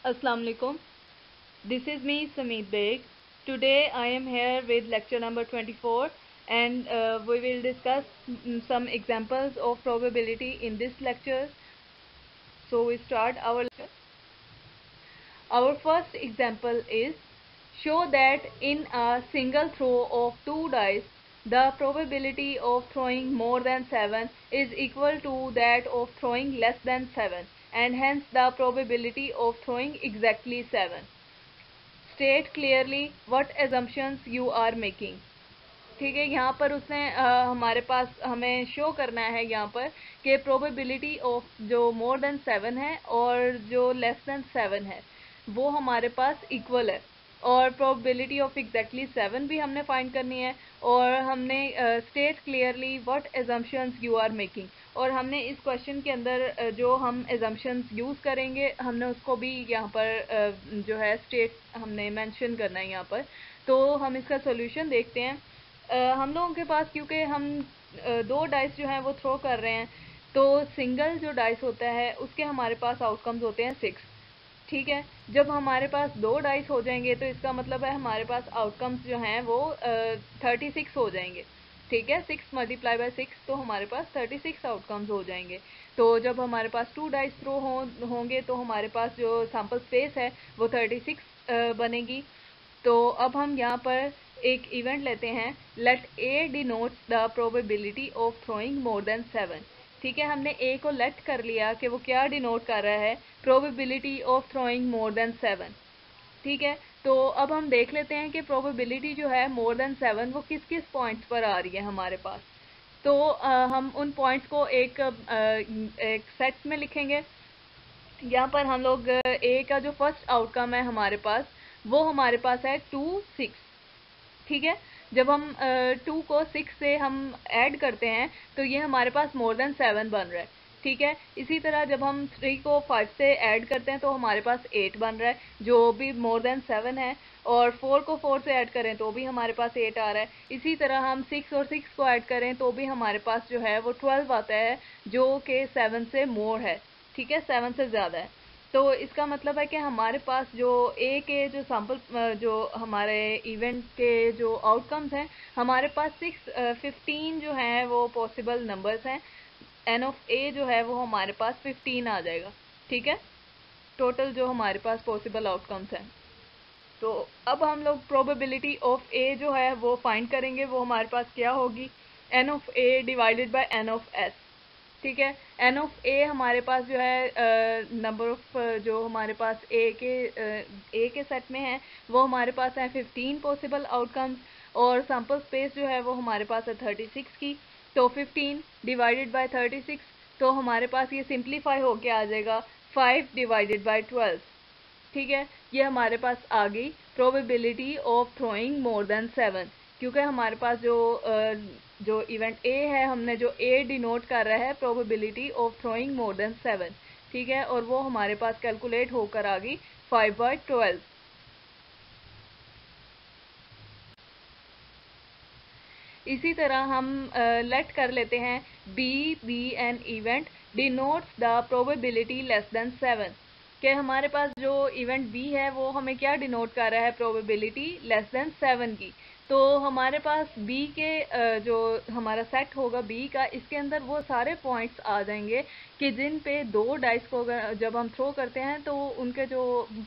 Assalamu alaikum. This is me Sameet Beg. Today I am here with lecture number 24 and we will discuss some examples of probability in this lecture. So we start our lecture. Our first example is show that in a single throw of 2 dice the probability of throwing more than 7 is equal to that of throwing less than 7 and hence the probability of throwing exactly 7. State clearly what assumptions you are making. ठीक है, यहाँ पर उसने हमारे पास हमें show करना है यहाँ पर कि प्रोबेबिलिटी ऑफ जो मोर देन 7 है और जो लेस देन 7 है वो हमारे पास इक्वल है और प्रोबेबिलिटी ऑफ एग्जैक्टली 7 भी हमने फाइंड करनी है और हमने state clearly what assumptions you are making और हमने इस क्वेश्चन के अंदर जो हम assumptions यूज़ करेंगे हमने उसको भी यहाँ पर जो है स्टेट हमने मेंशन करना है यहाँ पर। तो हम इसका सोल्यूशन देखते हैं। हम लोगों के पास क्योंकि हम 2 डाइस जो हैं वो थ्रो कर रहे हैं तो सिंगल जो डाइस होता है उसके हमारे पास आउटकम्स होते हैं 6। ठीक है, जब हमारे पास 2 डाइस हो जाएंगे तो इसका मतलब है हमारे पास आउटकम्स जो हैं वो 36 हो जाएंगे। ठीक है, 6 मल्टीप्लाई बाय 6 तो हमारे पास 36 आउटकम्स हो जाएंगे। तो जब हमारे पास 2 डाइस थ्रो होंगे तो हमारे पास जो सैम्पल स्पेस है वो 36 बनेगी। तो अब हम यहाँ पर एक इवेंट लेते हैं, let A denotes the probability of throwing more than 7। ठीक है, हमने ए को लेट कर लिया कि वो क्या डिनोट कर रहा है, probability of throwing more than 7। ठीक है, तो अब हम देख लेते हैं कि प्रोबेबिलिटी जो है मोर देन 7 वो किस किस पॉइंट्स पर आ रही है हमारे पास। तो हम उन पॉइंट्स को एक सेट में लिखेंगे। यहाँ पर हम लोग ए का जो फर्स्ट आउटकम है हमारे पास वो हमारे पास है 2 6। ठीक है, जब हम 2 को 6 से हम ऐड करते हैं तो ये हमारे पास मोर देन 7 बन रहा है। ठीक है, इसी तरह जब हम 3 को 5 से ऐड करते हैं तो हमारे पास 8 बन रहा है जो भी मोर देन 7 है और 4 को 4 से ऐड करें तो भी हमारे पास 8 आ रहा है। इसी तरह हम 6 और 6 को ऐड करें तो भी हमारे पास जो है वो 12 आता है जो कि 7 से मोर है। ठीक है, 7 से ज़्यादा है। तो इसका मतलब है कि हमारे पास जो ए के जो सैम्पल जो हमारे इवेंट के जो आउटकम्स हैं हमारे पास 15 जो हैं वो पॉसिबल नंबर्स हैं। एन ऑफ ए जो है वो हमारे पास 15 आ जाएगा। ठीक है, टोटल जो हमारे पास पॉसिबल आउटकम्स हैं। तो अब हम लोग प्रोबेबिलिटी ऑफ ए जो है वो फाइंड करेंगे, वो हमारे पास क्या होगी, n of A divided by n of S. ठीक है, एन ऑफ ए हमारे पास जो है नंबर ऑफ जो हमारे पास ए के सेट में है वो हमारे पास है 15 पॉसिबल आउटकम्स और सैम्पल स्पेस जो है वो हमारे पास है 36 की। तो 15 डिवाइडेड बाय 36 तो हमारे पास ये सिंप्लीफाई होके आ जाएगा 5 डिवाइडेड बाय 12। ठीक है, ये हमारे पास आ गई probability of throwing more than 7 क्योंकि हमारे पास जो इवेंट ए है हमने जो ए डिनोट कर रहा है probability of throwing more than 7। ठीक है, और वो हमारे पास कैलकुलेट होकर आ गई 5/12। इसी तरह हम लेट कर लेते हैं B an event denotes the probability less than 7 कि हमारे पास जो इवेंट बी है वो हमें क्या डिनोट कर रहा है, प्रोबेबिलिटी लेस देन 7 की। तो हमारे पास बी के जो हमारा सेट होगा बी का इसके अंदर वो सारे पॉइंट्स आ जाएंगे कि जिन पे 2 डाइस को जब हम थ्रो करते हैं तो उनके जो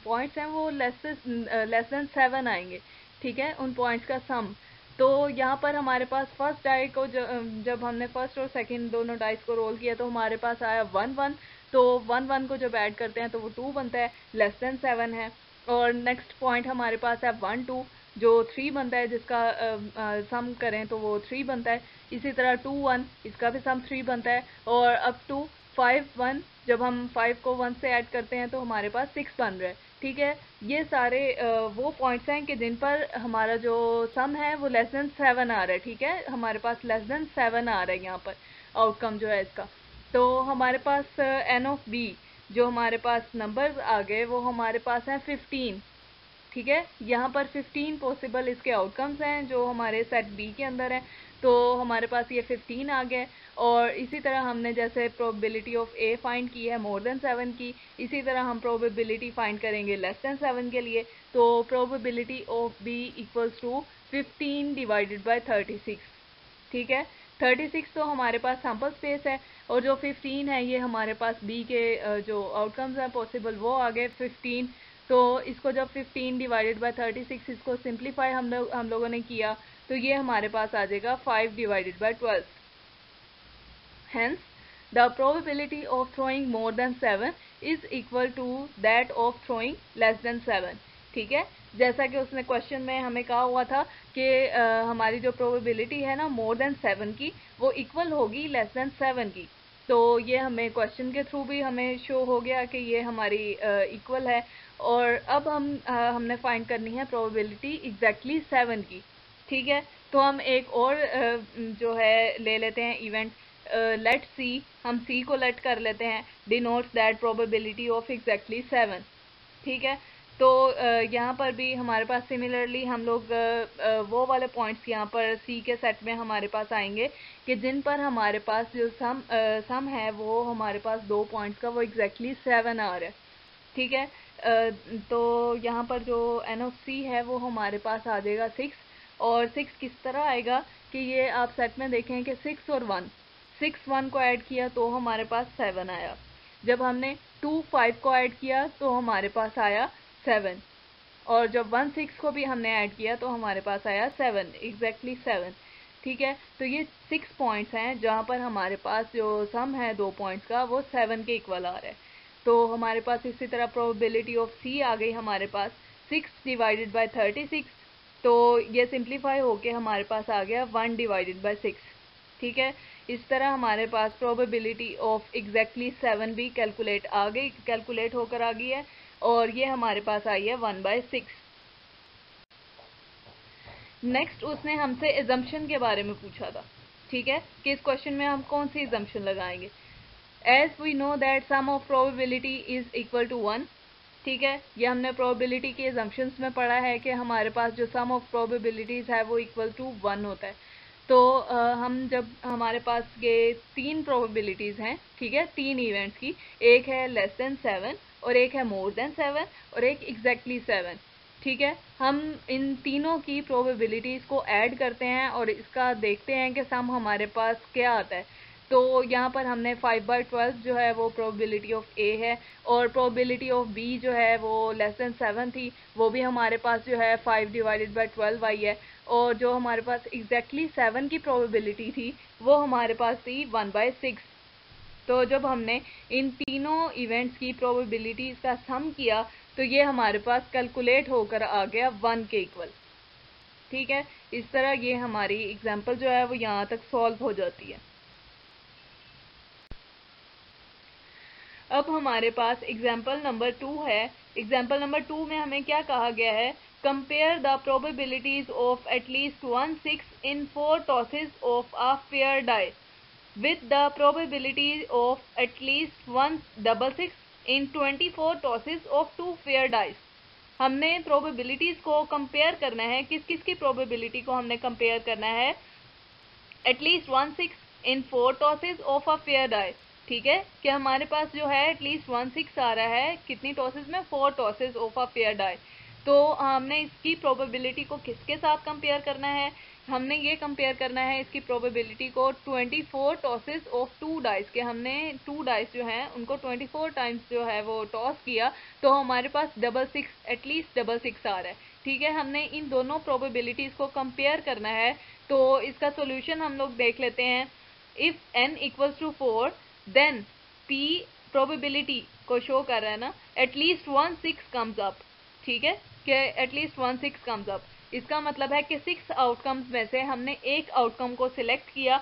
पॉइंट्स हैं वो लेस देन 7 आएंगे। ठीक है, उन पॉइंट्स का सम। तो यहाँ पर हमारे पास फर्स्ट डाई को जब हमने फर्स्ट और सेकंड दोनों डाइस को रोल किया तो हमारे पास आया 1 1। तो 1 1 को जब ऐड करते हैं तो वो 2 बनता है, लेस देन 7 है। और नेक्स्ट पॉइंट हमारे पास है 1 2 जो 3 बनता है, जिसका सम करें तो वो 3 बनता है। इसी तरह 2 1 इसका भी सम 3 बनता है और अप टू 5 1 जब हम 5 को 1 से ऐड करते हैं तो हमारे पास 6 बन रहा है। ठीक है, ये सारे वो पॉइंट्स हैं कि जिन पर हमारा जो सम है वो लेस देन 7 आ रहा है। ठीक है, हमारे पास लेस देन 7 आ रहा है यहाँ पर आउटकम जो है इसका। तो हमारे पास एन ऑफ बी जो हमारे पास नंबर्स आ गए वो हमारे पास हैं 15। ठीक है, यहाँ पर 15 पॉसिबल इसके आउटकम्स हैं जो हमारे सेट बी के अंदर हैं। तो हमारे पास ये 15 आ गया। और इसी तरह हमने जैसे प्रोबेबिलिटी ऑफ ए फाइंड की है मोर देन 7 की, इसी तरह हम प्रोबेबिलिटी फाइंड करेंगे लेस देन 7 के लिए। तो probability of B equals to 15 divided by 36। ठीक है, 36 तो हमारे पास सैम्पल स्पेस है, और जो 15 है ये हमारे पास बी के जो आउटकम्स हैं पॉसिबल वो आ गए 15। तो इसको जब 15 डिवाइडेड बाय 36 इसको सिंप्लीफाई हम लोगों ने किया, तो ये हमारे पास आ जाएगा 5 divided by 12। Hence the probability of throwing more than 7 is equal to that of throwing less than 7। ठीक है, जैसा कि उसने क्वेश्चन में हमें कहा हुआ था कि हमारी जो प्रोबेबिलिटी है ना मोर देन 7 की, वो इक्वल होगी लेस देन 7 की। तो ये हमें क्वेश्चन के थ्रू भी हमें शो हो गया कि ये हमारी इक्वल है। और अब हमने फाइंड करनी है प्रोबेबिलिटी एग्जैक्टली 7 की। ठीक है, तो हम एक और जो है ले लेते हैं इवेंट, लेट सी, हम सी को लेट कर लेते हैं, denotes that probability of exactly 7। ठीक है, तो यहाँ पर भी हमारे पास सिमिलरली हम लोग वो वाले पॉइंट्स यहाँ पर सी के सेट में हमारे पास आएंगे कि जिन पर हमारे पास जो सम है वो हमारे पास 2 पॉइंट्स का वो एग्जैक्टली 7 आ रहा है। ठीक है, तो यहाँ पर जो एन ऑफ सी है वो हमारे पास आ जाएगा 6। और 6 किस तरह आएगा कि ये आप सेट में देखें कि 6 और 1 को ऐड किया तो हमारे पास 7 आया। जब हमने 2 5 को ऐड किया तो हमारे पास आया 7। और जब 1 6 को भी हमने ऐड किया तो हमारे पास आया 7, एग्जैक्टली 7। ठीक है, तो ये 6 पॉइंट्स हैं जहाँ पर हमारे पास जो सम है 2 पॉइंट्स का वो 7 के इक्वल आ रहा है। तो हमारे पास इसी तरह प्रोबेबिलिटी ऑफ सी आ गई हमारे पास 6 डिवाइडेड बाय 36। तो ये सिंप्लीफाई होके हमारे पास आ गया 1 डिवाइडेड बाय 6। ठीक है, इस तरह हमारे पास प्रोबेबिलिटी ऑफ एग्जैक्टली 7 भी कैलकुलेट होकर आ गई है, और ये हमारे पास आई है 1/6। नेक्स्ट उसने हमसे एजम्पशन के बारे में पूछा था। ठीक है, कि इस क्वेश्चन में हम कौन सी एजम्पशन लगाएंगे। As we know that sum of probability is equal to 1। ठीक है, ये हमने प्रोबेबिलिटी के एजम्पशंस में पढ़ा है कि हमारे पास जो सम ऑफ प्रोबेबिलिटीज है वो इक्वल टू 1 होता है। तो हम जब हमारे पास ये 3 प्रोबेबिलिटीज हैं, ठीक है, 3 इवेंट्स की, एक है लेस देन 7 और एक है मोर देन 7 और एक एग्जैक्टली 7। ठीक है, हम इन तीनों की प्रोबेबिलिटीज को ऐड करते हैं और इसका देखते हैं कि सम हमारे पास क्या आता है। तो यहाँ पर हमने 5/12 जो है वो प्रोबेबिलिटी ऑफ ए है, और प्रोबेबिलिटी ऑफ बी जो है वो लेस देन 7 थी, वो भी हमारे पास जो है 5 डिवाइडेड बाय 12 आई है। और जो हमारे पास एग्जैक्टली 7 की प्रोबेबिलिटी थी वो हमारे पास थी 1/6। तो जब हमने इन तीनों इवेंट्स की प्रोबेबिलिटीज का सम किया तो ये हमारे पास कैलकुलेट होकर आ गया 1 के इक्वल। ठीक है, इस तरह ये हमारी एग्जांपल जो है वो यहाँ तक सॉल्व हो जाती है। अब हमारे पास एग्जाम्पल नंबर 2 है। एग्जाम्पल नंबर 2 में हमें क्या कहा गया है, compare the probabilities of at least 1/6 in 4 tosses of a fair die with the probability of at least 1/6 in 24 tosses of 2 fair dice। हमने प्रोबेबिलिटीज को कंपेयर करना है, किस किस की प्रोबेबिलिटी को हमने कंपेयर करना है, at least 1/6 in 4 tosses of a fair die. ठीक है, कि हमारे पास जो है एटलीस्ट 1/6 आ रहा है कितनी टॉसेस में, 4 tosses of a fair die. तो हमने इसकी प्रोबेबिलिटी को किसके साथ कंपेयर करना है, हमने ये कंपेयर करना है इसकी प्रोबेबिलिटी को 24 टॉसेस ऑफ 2 डाइस के। हमने 2 डाइस जो हैं उनको 24 टाइम्स जो है वो टॉस किया, तो हमारे पास 666 एटलीस्ट 666 आ रहा है। ठीक है, हमने इन दोनों प्रोबेबिलिटीज को कंपेयर करना है। तो इसका सोल्यूशन हम लोग देख लेते हैं। If n equals to 4 then p probability को शो कर रहा है ना, एटलीस्ट 1/6 कम्स अप। ठीक है, कि एटलीस्ट 1/6 कम्स अप, इसका मतलब है कि 6 आउटकम्स में से हमने एक आउटकम को सिलेक्ट किया,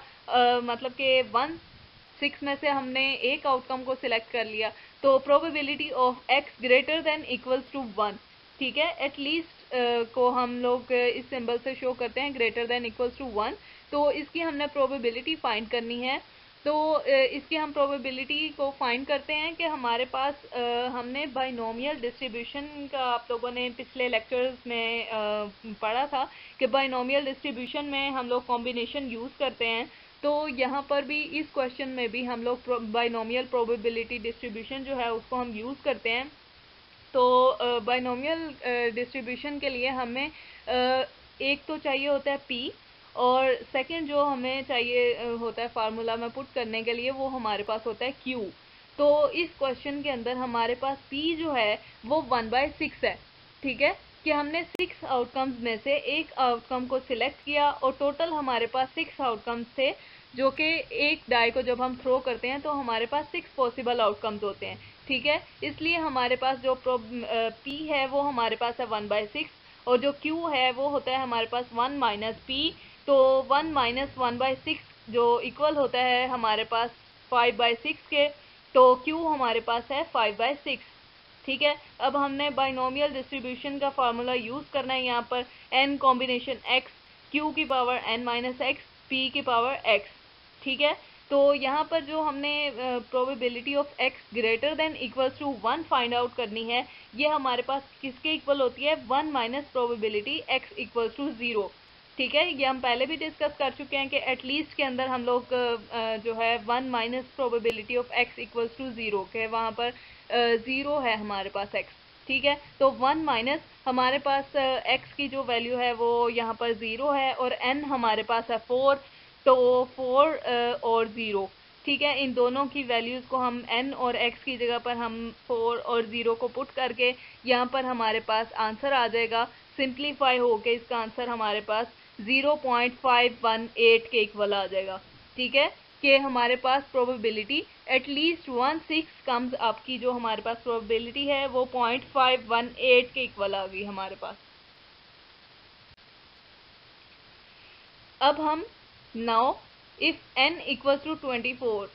मतलब कि 1/6 में से हमने एक आउटकम को सिलेक्ट कर लिया। तो probability of x greater than equals to 1। ठीक है, एटलीस्ट को हम लोग इस सिंबल से शो करते हैं ग्रेटर देन इक्वल्स टू 1। तो इसकी हमने प्रोबेबिलिटी फाइंड करनी है। तो इसकी हम प्रोबेबिलिटी को फाइंड करते हैं कि हमारे पास हमने बाइनोमियल डिस्ट्रीब्यूशन का आप लोगों ने पिछले लेक्चर्स में पढ़ा था कि बाइनोमियल डिस्ट्रीब्यूशन में हम लोग कॉम्बिनेशन यूज़ करते हैं। तो यहाँ पर भी इस क्वेश्चन में भी हम लोग बाइनोमियल प्रोबेबिलिटी डिस्ट्रीब्यूशन जो है उसको हम यूज़ करते हैं। तो बाइनोमियल डिस्ट्रीब्यूशन के लिए हमें एक तो चाहिए होता है P, और सेकंड जो हमें चाहिए होता है फार्मूला में पुट करने के लिए, वो हमारे पास होता है Q। तो इस क्वेश्चन के अंदर हमारे पास P जो है वो 1/6 है। ठीक है, कि हमने 6 आउटकम्स में से एक आउटकम को सिलेक्ट किया और टोटल हमारे पास 6 आउटकम्स थे, जो कि एक डाई को जब हम थ्रो करते हैं तो हमारे पास 6 पॉसिबल आउटकम्स होते हैं। ठीक है, इसलिए हमारे पास जो P है वो हमारे पास है 1/6, और जो Q है वो होता है हमारे पास 1 - P। तो 1 - 1/6 जो इक्वल होता है हमारे पास 5/6 के, तो Q हमारे पास है 5/6। ठीक है, अब हमने बाइनोमियल डिस्ट्रीब्यूशन का फार्मूला यूज़ करना है यहाँ पर, n कॉम्बिनेशन x, q की पावर n - x, p की पावर x। ठीक है, तो यहाँ पर जो हमने probability of x greater than equals to 1 find out करनी है, ये हमारे पास किसके इक्वल होती है, 1 minus probability x equals to 0। ठीक है, ये हम पहले भी डिस्कस कर चुके हैं कि एटलीस्ट के अंदर हम लोग जो है 1 minus probability of x equals to 0 के वहाँ पर 0 है हमारे पास x। ठीक है, तो 1 माइनस हमारे पास x की जो वैल्यू है वो यहाँ पर 0 है, और n हमारे पास है 4, तो 4 और 0। ठीक है, इन दोनों की वैल्यूज़ को हम n और x की जगह पर हम 4 और 0 को पुट करके यहाँ पर हमारे पास आंसर आ जाएगा। सिंप्लीफाई होके इसका आंसर हमारे पास 0.518 के इक्वल आ जाएगा। ठीक है, कि हमारे पास प्रोबेबिलिटी एटलीस्ट 1/6 कम्स अप की जो हमारे पास प्रोबेबिलिटी है वो 0.518 के इक्वल आ गई हमारे पास। अब हम now if n equals to 24,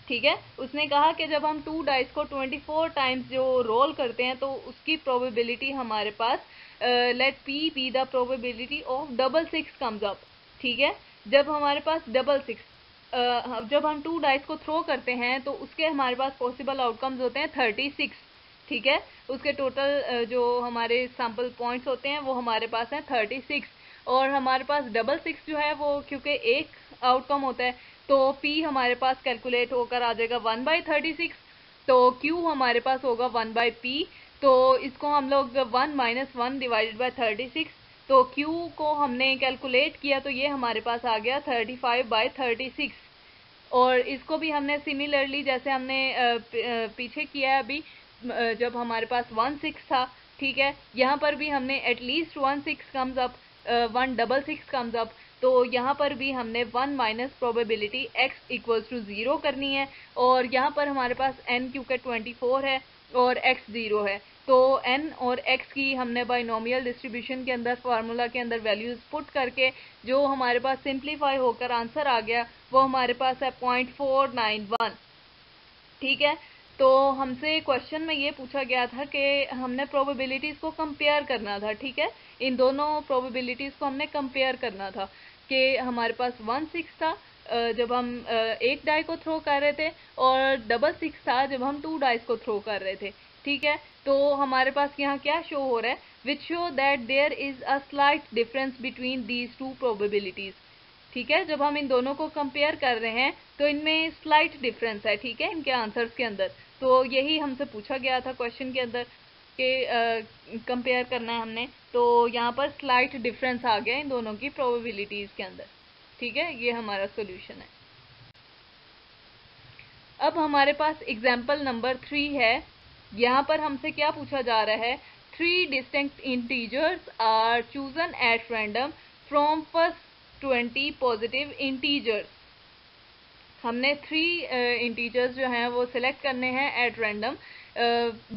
ठीक है, उसने कहा कि जब हम 2 डाइस को 24 टाइम्स जो रोल करते हैं तो उसकी प्रोबेबिलिटी हमारे पास let p be the probability of 6 comes up. ठीक है, जब हमारे पास 6 जब हम 2 डाइस को थ्रो करते हैं तो उसके हमारे पास पॉसिबल आउटकम्स होते हैं 36। ठीक है, उसके टोटल जो हमारे सैम्पल पॉइंट्स होते हैं वो हमारे पास हैं 36, और हमारे पास 6 जो है वो क्योंकि एक आउटकम होता है, तो P हमारे पास कैलकुलेट होकर आ जाएगा 1/36, तो Q हमारे पास होगा 1/P। तो इसको हम लोग 1 - 1 डिवाइडेड बाय 36, तो Q को हमने कैलकुलेट किया तो ये हमारे पास आ गया 35/36। और इसको भी हमने सिमिलरली जैसे हमने पीछे किया है अभी, जब हमारे पास 1/6 था, ठीक है, यहाँ पर भी हमने at least 1/6 comes up, 1/6 comes up, तो यहाँ पर भी हमने 1 minus probability x equals to 0 करनी है, और यहाँ पर हमारे पास n क्योंकि 24 है और x 0 है, तो n और x की हमने बाइनोमियल डिस्ट्रीब्यूशन के अंदर फार्मूला के अंदर वैल्यूज पुट करके जो हमारे पास सिंप्लीफाई होकर आंसर आ गया वो हमारे पास है 0.491। ठीक है, तो हमसे क्वेश्चन में ये पूछा गया था कि हमने प्रोबेबिलिटीज़ को कंपेयर करना था। ठीक है, इन दोनों प्रोबेबिलिटीज़ को हमने कंपेयर करना था कि हमारे पास 1/6 था जब हम एक डाई को थ्रो कर रहे थे, और 6 था जब हम 2 डाइस को थ्रो कर रहे थे। ठीक है, तो हमारे पास यहाँ क्या शो हो रहा है, which show that there is a slight difference between these 2 probabilities. ठीक है, जब हम इन दोनों को कंपेयर कर रहे हैं तो इनमें स्लाइट डिफरेंस है। ठीक है, इनके आंसर्स के अंदर, तो यही हमसे पूछा गया था क्वेश्चन के अंदर कि कंपेयर करना है हमने, तो यहाँ पर स्लाइट डिफरेंस आ गया इन दोनों की प्रोबेबिलिटीज़ के अंदर। ठीक है, ये हमारा सोल्यूशन है। अब हमारे पास एग्जाम्पल नंबर 3 है। यहाँ पर हमसे क्या पूछा जा रहा है, 3 distinct integers are chosen at random from first 20 positive integers. हमने 3 इंटीजर्स जो हैं वो सिलेक्ट करने हैं एट रैंडम,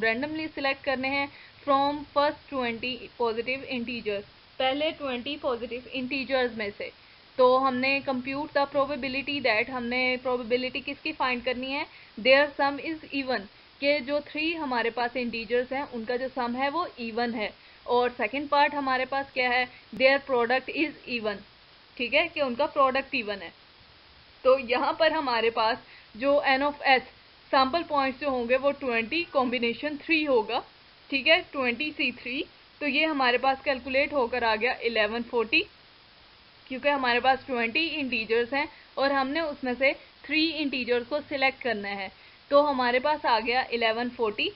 रैंडमली सिलेक्ट करने हैं फ्रॉम फर्स्ट 20 पॉजिटिव इंटीजर्स, पहले 20 पॉजिटिव इंटीजर्स में से। तो हमने कंप्यूट द प्रोबेबिलिटी दैट, हमने प्रोबेबिलिटी किसकी फाइंड करनी है, देयर सम इज इवन, के जो 3 हमारे पास इंटीजर्स हैं उनका जो सम है वो इवन है। और सेकंड पार्ट हमारे पास क्या है, देयर प्रोडक्ट इज इवन। ठीक है, कि उनका प्रोडक्ट इवन है। तो यहाँ पर हमारे पास जो n of s sample points जो होंगे वो 20 कॉम्बिनेशन 3 होगा, ठीक है, 20C3। तो ये हमारे पास कैलकुलेट होकर आ गया 1140, क्योंकि हमारे पास 20 इंटीजर्स हैं और हमने उसमें से 3 इंटीजर्स को सिलेक्ट करना है, तो हमारे पास आ गया 1140,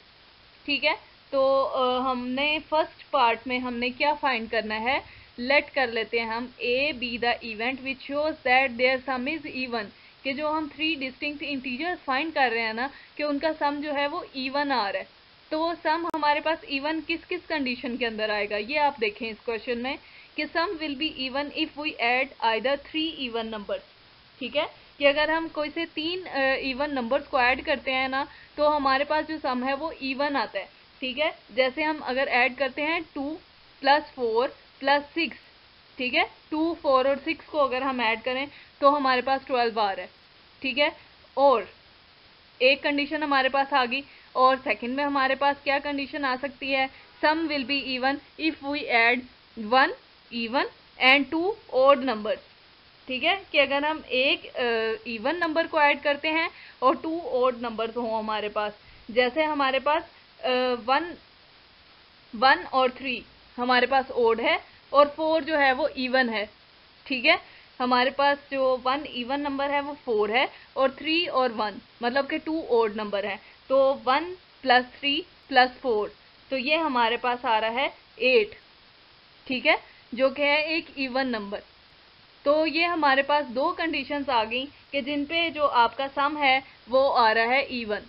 ठीक है। तो हमने फर्स्ट पार्ट में हमने क्या फाइंड करना है, लेट कर लेते हैं हम A B the event which shows that their sum is even, कि जो हम 3 डिस्टिंक्ट इंटीजर्स फाइंड कर रहे हैं ना, कि उनका सम जो है वो इवन आ रहा है। तो वो सम हमारे पास इवन किस किस कंडीशन के अंदर आएगा, ये आप देखें इस क्वेश्चन में, कि sum will be even if we add either 3 even numbers, ठीक है, कि अगर हम कोई से 3 इवन नंबर्स को ऐड करते हैं ना, तो हमारे पास जो सम है वो इवन आता है, ठीक है। जैसे हम अगर ऐड करते हैं 2 + 4 + 6, ठीक है, 2, 4 और 6 को अगर हम ऐड करें तो हमारे पास 12 आ रहा है, ठीक है। और एक कंडीशन हमारे पास आ गई, और सेकंड में हमारे पास क्या कंडीशन आ सकती है, sum will be even if we add 1 even and 2 odd numbers, ठीक है, कि अगर हम एक इवन नंबर को ऐड करते हैं और 2 ऑड नंबर्स हों हमारे पास, जैसे हमारे पास 1 और 3 हमारे पास ऑड है और 4 जो है वो इवन है, ठीक है। हमारे पास जो 1 इवन नंबर है वो 4 है और 3 और 1 मतलब कि 2 ऑड नंबर है, तो 1 + 3 + 4, तो ये हमारे पास आ रहा है 8, ठीक है, जो कि है एक इवन नंबर। तो ये हमारे पास 2 कंडीशंस आ गई कि जिन पे जो आपका सम है वो आ रहा है इवन,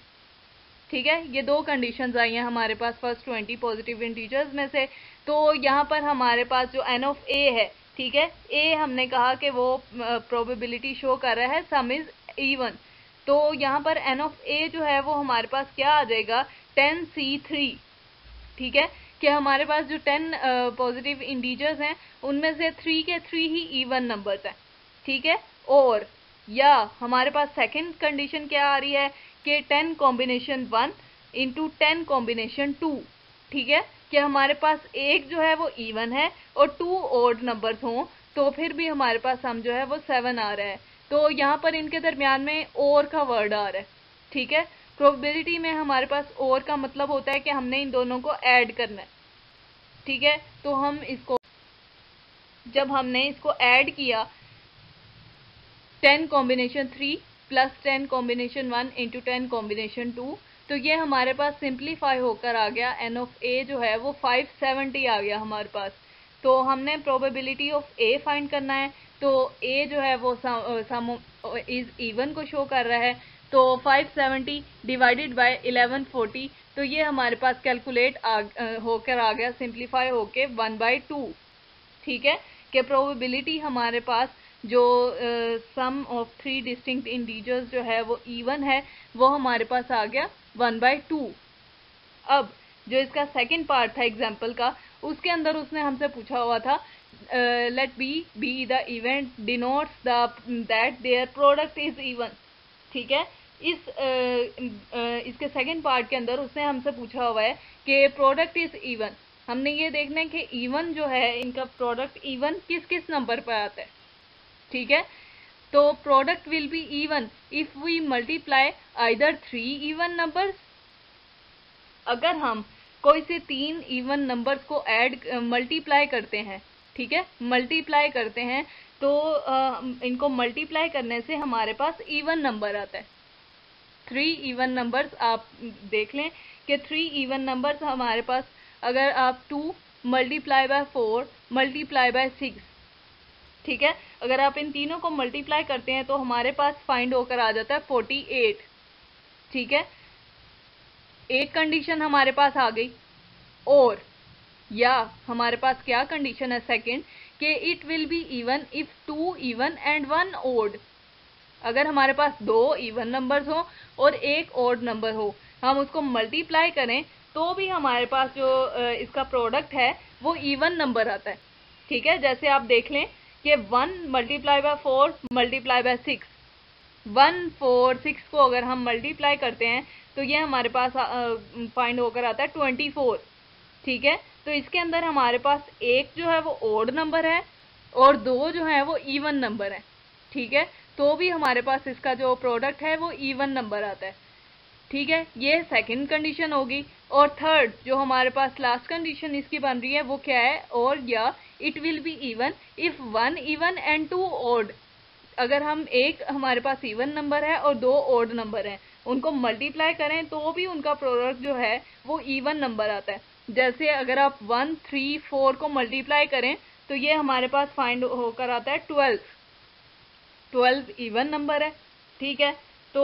ठीक है। ये 2 कंडीशंस आई हैं हमारे पास फर्स्ट 20 पॉजिटिव इंटीजर्स में से। तो यहाँ पर हमारे पास जो n ऑफ a है, ठीक है, a हमने कहा कि वो प्रोबेबिलिटी शो कर रहा है सम इज इवन, तो यहाँ पर n ऑफ a जो है वो हमारे पास क्या आ जाएगा, 10C3, ठीक है, कि हमारे पास जो 10 पॉजिटिव इंटीजर्स हैं उनमें से 3 के 3 ही इवन नंबर्स हैं, ठीक है। और या हमारे पास सेकंड कंडीशन क्या आ रही है कि 10 कॉम्बिनेशन 1 इंटू 10 कॉम्बिनेशन 2, ठीक है, कि हमारे पास एक जो है वो इवन है और 2 ऑड नंबर्स हों, तो फिर भी हमारे पास सम जो है वो 7 आ रहा है। तो यहाँ पर इनके दरमियान में और का वर्ड आ रहा है, ठीक है। प्रोबेबिलिटी में हमारे पास और का मतलब होता है कि हमने इन दोनों को ऐड करना है, ठीक है। तो हम इसको, जब हमने इसको ऐड किया 10 कॉम्बिनेशन 3 + 10 कॉम्बिनेशन 1 इंटू 10 कॉम्बिनेशन 2, तो ये हमारे पास सिंप्लीफाई होकर आ गया n ऑफ a जो है वो 570 आ गया हमारे पास। तो हमने प्रोबेबिलिटी ऑफ a फाइंड करना है, तो a जो है वो सम इज इवन को शो कर रहा है, तो 570 डिवाइडेड बाय 1140, तो ये हमारे पास कैलकुलेट होकर आ गया सिंप्लीफाई होके 1/2, ठीक है, कि प्रोबेबिलिटी हमारे पास जो सम ऑफ 3 डिस्टिंक्ट इंटीजर्स जो है वो इवन है, वो हमारे पास आ गया 1/2। अब जो इसका सेकंड पार्ट था एग्जाम्पल का, उसके अंदर उसने हमसे पूछा हुआ था let B be the event denotes that their product is even, ठीक है। इसके सेकंड पार्ट के अंदर उसने हमसे पूछा हुआ है कि प्रोडक्ट इज इवन। हमने ये देखना है कि इवन जो है इनका प्रोडक्ट इवन किस किस नंबर पर आता है, ठीक है। तो product will be even if we multiply either 3 even numbers, अगर हम कोई से 3 इवन नंबर्स को ऐड मल्टीप्लाई करते हैं, ठीक है, मल्टीप्लाई करते हैं, तो इनको मल्टीप्लाई करने से हमारे पास इवन नंबर आता है। 3 इवन नंबर्स आप देख लें कि 3 इवन नंबर्स हमारे पास, अगर आप 2 × 4 × 6, ठीक है, अगर आप इन तीनों को मल्टीप्लाई करते हैं तो हमारे पास फाइंड होकर आ जाता है 48, ठीक है। एक कंडीशन हमारे पास आ गई, और या हमारे पास क्या कंडीशन है सेकंड, कि it will be even if 2 even and 1 odd, अगर हमारे पास 2 इवन नंबर्स हो और एक ऑड नंबर हो, हम उसको मल्टीप्लाई करें तो भी हमारे पास जो इसका प्रोडक्ट है वो इवन नंबर आता है, ठीक है। जैसे आप देख लें कि 1 × 4 × 6, 1, 4, 6 को अगर हम मल्टीप्लाई करते हैं तो ये हमारे पास फाइंड होकर आता है 24, ठीक है। तो इसके अंदर हमारे पास एक जो है वो ऑड नंबर है और 2 जो है वो इवन नंबर है, ठीक है। तो भी हमारे पास इसका जो प्रोडक्ट है वो इवन नंबर आता है। ठीक है, ये सेकंड कंडीशन होगी। और थर्ड जो हमारे पास लास्ट कंडीशन इसकी बन रही है वो क्या है, और या it will be even if 1 even and 2 odd. अगर हम एक हमारे पास इवन नंबर है और 2 ऑड नंबर हैं, उनको मल्टीप्लाई करें तो भी उनका प्रोडक्ट जो है वो इवन नंबर आता है। जैसे अगर आप 1, 3, 4 को मल्टीप्लाई करें तो ये हमारे पास फाइंड होकर आता है 12 इवन नंबर है। ठीक है, तो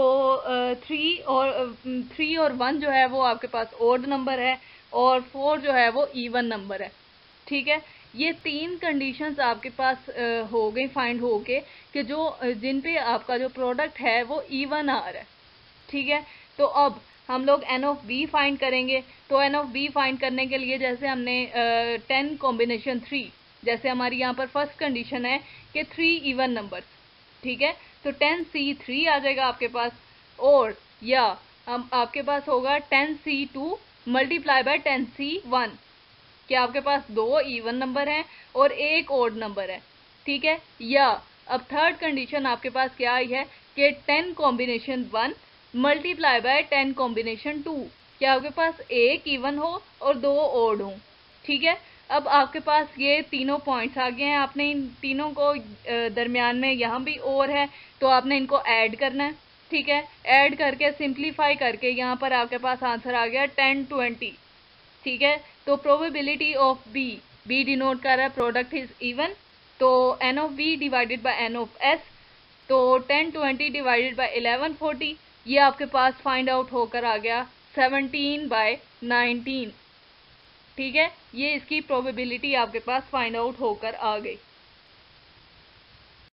3 और 1 जो है वो आपके पास ऑड नंबर है, और 4 जो है वो इवन नंबर है। ठीक है, ये 3 कंडीशंस आपके पास हो गई फाइंड होके कि जो जिन पे आपका जो प्रोडक्ट है वो इवन आ रहा है। ठीक है, तो अब हम लोग एन ऑफ बी फाइंड करेंगे। तो एन ऑफ बी फाइंड करने के लिए जैसे हमने 10 कॉम्बिनेशन 3, जैसे हमारी यहाँ पर फर्स्ट कंडीशन है कि 3 इवन नंबर। ठीक है, तो 10C3 आ जाएगा आपके पास, और या हम आपके पास होगा 10C2 मल्टीप्लाई बाय 10C1, कि आपके पास 2 इवन नंबर हैं और एक ओड नंबर है। ठीक है, या अब थर्ड कंडीशन आपके पास क्या आई है कि 10 कॉम्बिनेशन 1 मल्टीप्लाई बाय 10 कॉम्बिनेशन 2, कि आपके पास एक इवन हो और 2 ओड हो। ठीक है, अब आपके पास ये तीनों पॉइंट्स आ गए हैं, आपने इन तीनों को दरमियान में यहाँ भी और है तो आपने इनको ऐड करना है। ठीक है, ऐड करके सिंप्लीफाई करके यहाँ पर आपके पास आंसर आ गया 10, 20। ठीक है, तो प्रोबेबिलिटी ऑफ बी डिनोट कर रहा है प्रोडक्ट इज इवन, तो n of B divided by n of S, तो 10, 20 डिवाइडेड बाय 11, 40, ये आपके पास फाइंड आउट होकर आ गया 17/19। ठीक है, ये इसकी प्रोबेबिलिटी आपके पास फाइंड आउट होकर आ गई।